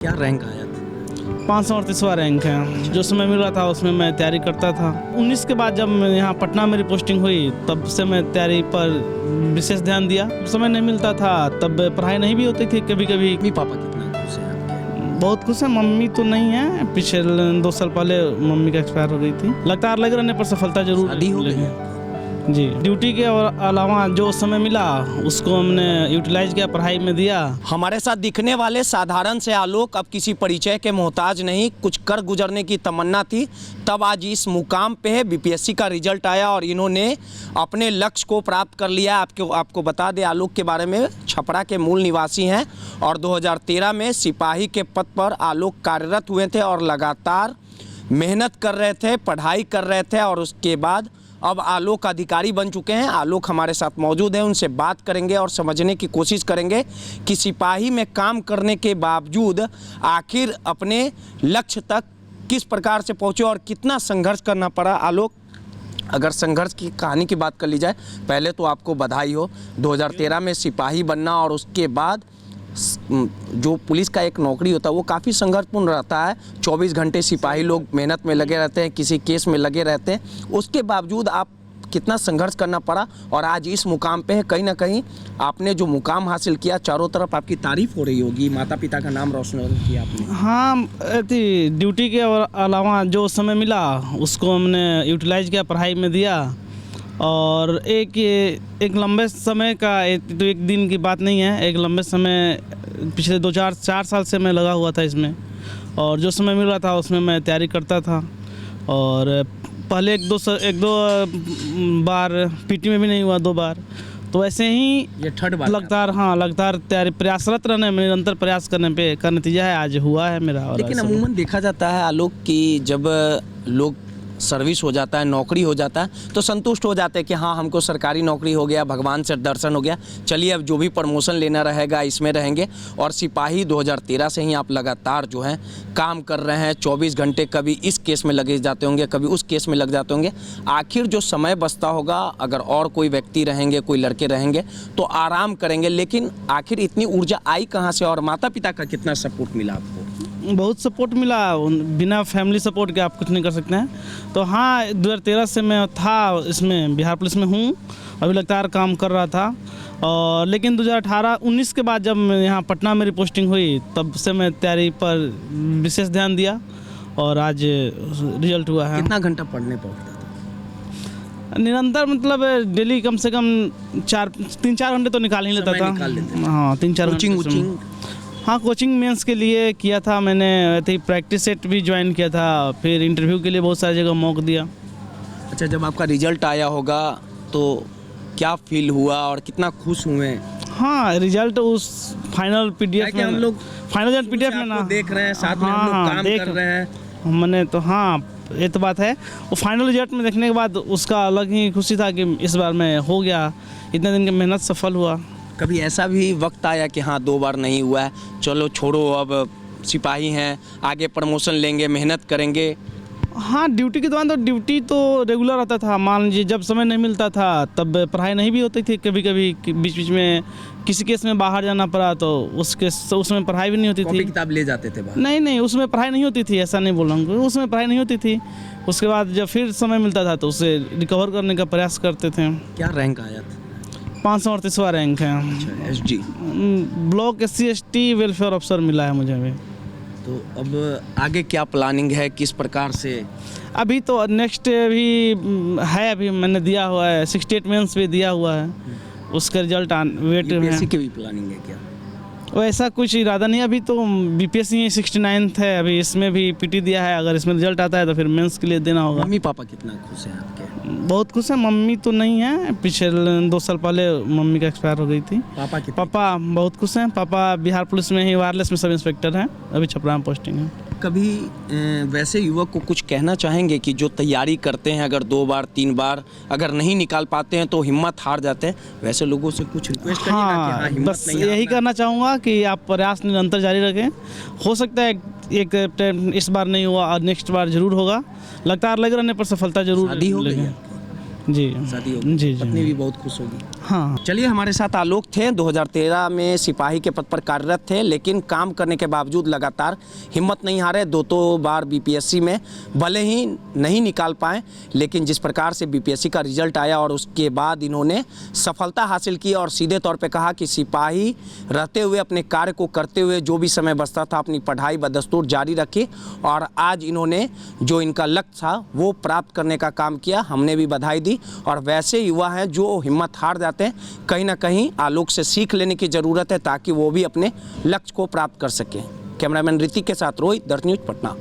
क्या रैंक आया था? 538वां रैंक है। जो समय मिल रहा था उसमें मैं तैयारी करता था। 19 के बाद जब मैं यहाँ पटना मेरी पोस्टिंग हुई तब से मैं तैयारी पर विशेष ध्यान दिया। समय नहीं मिलता था तब पढ़ाई नहीं भी होती थी कभी कभी। मम्मी पापा कितना खुश हैं आपके? बहुत खुश है। मम्मी तो नहीं है, पिछले 2 साल पहले मम्मी का एक्सपायर हो गई थी। लगातार लगे रहने पर सफलता जरूर शादी हो गई लगी। है? जी, ड्यूटी के अलावा जो समय मिला उसको हमने यूटिलाइज किया, पढ़ाई में दिया। हमारे साथ दिखने वाले साधारण से आलोक अब किसी परिचय के मोहताज नहीं, कुछ कर गुजरने की तमन्ना थी तब आज इस मुकाम पे है। बीपीएससी का रिजल्ट आया और इन्होंने अपने लक्ष्य को प्राप्त कर लिया। आपको बता दें आलोक के बारे में, छपरा के मूल निवासी हैं और 2013 में सिपाही के पद पर आलोक कार्यरत हुए थे और लगातार मेहनत कर रहे थे, पढ़ाई कर रहे थे और उसके बाद अब आलोक अधिकारी बन चुके हैं। आलोक हमारे साथ मौजूद हैं, उनसे बात करेंगे और समझने की कोशिश करेंगे कि सिपाही में काम करने के बावजूद आखिर अपने लक्ष्य तक किस प्रकार से पहुंचे और कितना संघर्ष करना पड़ा। आलोक, अगर संघर्ष की कहानी की बात कर ली जाए, पहले तो आपको बधाई हो 2013 में सिपाही बनना और उसके बाद जो पुलिस का एक नौकरी होता है वो काफ़ी संघर्षपूर्ण रहता है। 24 घंटे सिपाही लोग मेहनत में लगे रहते हैं, किसी केस में लगे रहते हैं। उसके बावजूद आप कितना संघर्ष करना पड़ा और आज इस मुकाम पे है। कहीं ना कहीं आपने जो मुकाम हासिल किया, चारों तरफ आपकी तारीफ हो रही होगी, माता पिता का नाम रोशन किया आपने। हाँ, ड्यूटी के अलावा जो समय मिला उसको हमने यूटिलाइज किया, पढ़ाई में दिया। और एक लंबे समय का, तो एक दिन की बात नहीं है, एक लंबे समय पिछले 4 साल से मैं लगा हुआ था इसमें। और जो समय मिल रहा था उसमें मैं तैयारी करता था। और पहले एक दो बार पीटी में भी नहीं हुआ, 2 बार। तो ऐसे ही ये थर्ड बार लगातार तैयारी, प्रयासरत रहने में, निरंतर प्रयास करने पे का नतीजा है आज हुआ है मेरा। और लेकिन अमूमन देखा जाता है आलोक कि जब लोग सर्विस हो जाता है, नौकरी हो जाता है तो संतुष्ट हो जाते हैं कि हाँ हमको सरकारी नौकरी हो गया, भगवान से दर्शन हो गया, चलिए अब जो भी प्रमोशन लेना रहेगा इसमें रहेंगे। और सिपाही 2013 से ही आप लगातार जो है काम कर रहे हैं, 24 घंटे कभी इस केस में लगे जाते होंगे, कभी उस केस में लग जाते होंगे। आखिर जो समय बचता होगा, अगर और कोई व्यक्ति रहेंगे, कोई लड़के रहेंगे तो आराम करेंगे, लेकिन आखिर इतनी ऊर्जा आई कहाँ से और माता पिता का कितना सपोर्ट मिला आपको? बहुत सपोर्ट मिला। बिना फैमिली सपोर्ट के आप कुछ नहीं कर सकते हैं। तो हाँ, 2013 से मैं था इसमें, बिहार पुलिस में हूँ, अभी लगातार काम कर रहा था। और लेकिन 2019 के बाद जब मैं यहाँ पटना मेरी पोस्टिंग हुई तब से मैं तैयारी पर विशेष ध्यान दिया और आज रिजल्ट हुआ है। कितना घंटा पढ़ने पड़ता था? निरंतर, मतलब डेली कम से कम 3-4 घंटे तो निकाल ही लेता था। हाँ, 3-4 कोचिंग। हाँ, कोचिंग मेंस के लिए किया था मैंने। प्रैक्टिस सेट भी ज्वाइन किया था, फिर इंटरव्यू के लिए बहुत सारी जगह मौका दिया। अच्छा, जब आपका रिजल्ट आया होगा तो क्या फील हुआ और कितना खुश हुए? हाँ, रिजल्ट उस फाइनल पीडीएफ में, हम लोग फाइनल पीडीएफ में ना देख रहे हैं, साथ में हम लोग काम कर रहे हैं मैंने तो। हाँ, ये तो बात है। वो फाइनल रिजल्ट में देखने के बाद उसका अलग ही खुशी था कि इस बार मैं हो गया, इतने दिन की मेहनत सफल हुआ। कभी ऐसा भी वक्त आया कि हाँ 2 बार नहीं हुआ है, चलो छोड़ो, अब सिपाही हैं, आगे प्रमोशन लेंगे, मेहनत करेंगे? हाँ, ड्यूटी के दौरान तो ड्यूटी तो रेगुलर रहता था। मान लीजिए जब समय नहीं मिलता था तब पढ़ाई नहीं भी होती थी, कभी कभी बीच बीच में किसी केस में बाहर जाना पड़ा तो उसमें पढ़ाई भी नहीं होती थी। किताब ले जाते थे बाहर? नहीं, उसमें पढ़ाई नहीं होती थी, ऐसा नहीं बोल रहा हूँ, उसमें पढ़ाई नहीं होती थी। उसके बाद जब फिर समय मिलता था तो उसे रिकवर करने का प्रयास करते थे। क्या रैंक आया था? 538वां रैंक है। अच्छा, एसडी ब्लॉक SC/ST वेलफेयर अफसर मिला है मुझे अभी। तो अब आगे क्या प्लानिंग है, किस प्रकार से? अभी तो नेक्स्ट भी है, अभी मैंने दिया हुआ है 68 मेंस भी दिया हुआ है, उसका रिजल्ट वेट में है। की भी प्लानिंग है क्या? वैसा कुछ इरादा नहीं, अभी तो बीपीएससी 69th है, अभी इसमें भी पीटी दिया है। अगर इसमें रिजल्ट आता है तो फिर मेंस के लिए देना होगा। मम्मी पापा कितना खुश हैं आपके? बहुत खुश है। मम्मी तो नहीं है, पिछले 2 साल पहले मम्मी का एक्सपायर हो गई थी। पापा बहुत खुश हैं। पापा बिहार पुलिस में ही वायरलेस में सब इंस्पेक्टर हैं, अभी छपरा में पोस्टिंग है। कभी वैसे युवक को कुछ कहना चाहेंगे कि जो तैयारी करते हैं, अगर 2 बार 3 बार अगर नहीं निकाल पाते हैं तो हिम्मत हार जाते हैं, वैसे लोगों से कुछ रिक्वेस्ट करिएगा कि हाँ, हिम्मत बस नहीं यही करना चाहूँगा कि आप प्रयास निरंतर जारी रखें। हो सकता है एक इस बार नहीं हुआ और नेक्स्ट बार जरूर होगा। लगातार लगे रहने पर सफलता जरूर शादी हो गई लगे। है? जी, शादी हो गई? जी, पत्नी भी बहुत खुश होगी? हाँ। चलिए, हमारे साथ आलोक थे, 2013 में सिपाही के पद पर कार्यरत थे, लेकिन काम करने के बावजूद लगातार हिम्मत नहीं हारे। दो बार बीपीएससी में भले ही नहीं निकाल पाए, लेकिन जिस प्रकार से बीपीएससी का रिजल्ट आया और उसके बाद इन्होंने सफलता हासिल की और सीधे तौर पे कहा कि सिपाही रहते हुए अपने कार्य को करते हुए जो भी समय बचता था अपनी पढ़ाई बदस्तूर जारी रखी और आज इन्होंने जो इनका लक्ष्य था वो प्राप्त करने का काम किया। हमने भी बधाई दी। और वैसे युवा हैं जो हिम्मत हार जाते हैं, कहीं ना कहीं आलोक से सीख लेने की ज़रूरत है ताकि वो भी अपने लक्ष्य को प्राप्त कर सकें। कैमरामैन ऋतिक के साथ रोहित, दर्श न्यूज़, पटना।